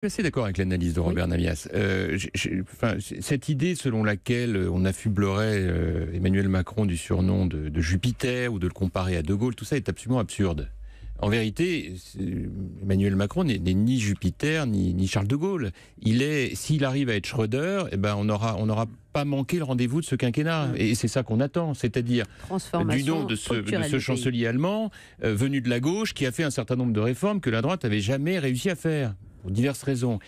Je suis assez d'accord avec l'analyse de Robert Namias. Cette idée selon laquelle on affublerait Emmanuel Macron du surnom de Jupiter ou de le comparer à De Gaulle, tout ça est absolument absurde. En vérité, Emmanuel Macron n'est ni Jupiter ni Charles de Gaulle. S'il arrive à être Schröder, on n'aura pas manqué le rendez-vous de ce quinquennat. Et c'est ça qu'on attend, c'est-à-dire du nom de ce chancelier allemand venu de la gauche qui a fait un certain nombre de réformes que la droite n'avait jamais réussi à faire, pour diverses raisons.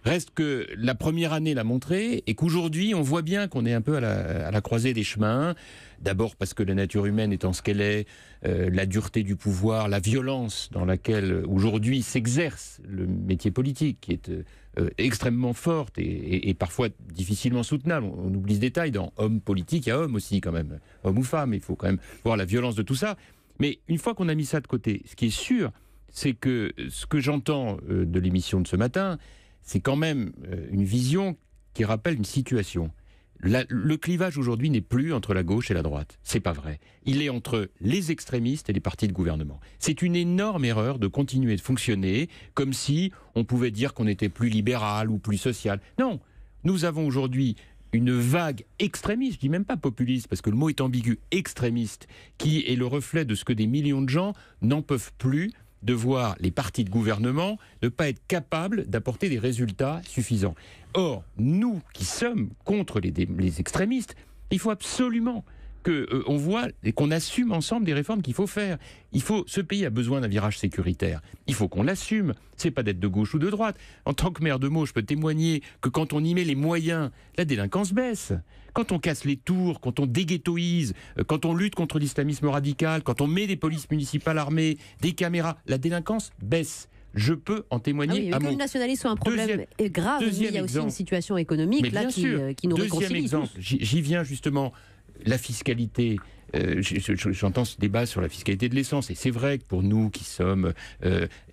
Reste que la première année l'a montré et qu'aujourd'hui, on voit bien qu'on est un peu à la croisée des chemins. D'abord parce que la nature humaine étant ce qu'elle est, la dureté du pouvoir, la violence dans laquelle aujourd'hui s'exerce le métier politique, qui est extrêmement forte et parfois difficilement soutenable. On oublie ce détail, dans homme politique, il y a homme aussi quand même, homme ou femme, il faut quand même voir la violence de tout ça. Mais une fois qu'on a mis ça de côté, ce qui est sûr, c'est que ce que j'entends de l'émission de ce matin, c'est quand même une vision qui rappelle une situation. Le clivage aujourd'hui n'est plus entre la gauche et la droite. C'est pas vrai. Il est entre les extrémistes et les partis de gouvernement. C'est une énorme erreur de continuer de fonctionner comme si on pouvait dire qu'on était plus libéral ou plus social. Non, nous avons aujourd'hui une vague extrémiste, je dis même pas populiste, parce que le mot est ambigu, extrémiste, qui est le reflet de ce que des millions de gens n'en peuvent plus de voir les partis de gouvernement ne pas être capables d'apporter des résultats suffisants. Or, nous qui sommes contre les extrémistes, il faut absolument qu'on voit et qu'on assume ensemble des réformes qu'il faut faire. Ce pays a besoin d'un virage sécuritaire. Il faut qu'on l'assume. C'est pas d'être de gauche ou de droite. En tant que maire de Meaux, je peux témoigner que quand on y met les moyens, la délinquance baisse. Quand on casse les tours, quand on déghettoise, quand on lutte contre l'islamisme radical, quand on met des polices municipales armées, des caméras, la délinquance baisse. Je peux en témoigner à que le nationalisme soit un problème grave, il y a aussi une situation économique là, qui nous réconcilie. Deuxième exemple, j'y viens justement. La fiscalité, j'entends ce débat sur la fiscalité de l'essence, et c'est vrai que pour nous qui sommes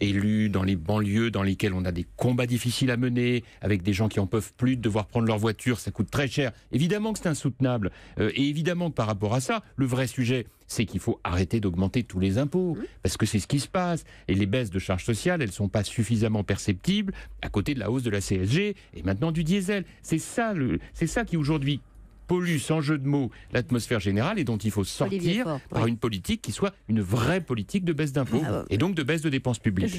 élus dans les banlieues dans lesquelles on a des combats difficiles à mener, avec des gens qui en peuvent plus de devoir prendre leur voiture, ça coûte très cher, évidemment que c'est insoutenable, et évidemment que par rapport à ça, le vrai sujet, c'est qu'il faut arrêter d'augmenter tous les impôts, parce que c'est ce qui se passe, et les baisses de charges sociales, elles ne sont pas suffisamment perceptibles à côté de la hausse de la CSG, et maintenant du diesel. C'est ça qui aujourd'hui pollue, sans jeu de mots, l'atmosphère générale et dont il faut sortir par une politique qui soit une vraie politique de baisse d'impôts et donc de baisse de dépenses publiques.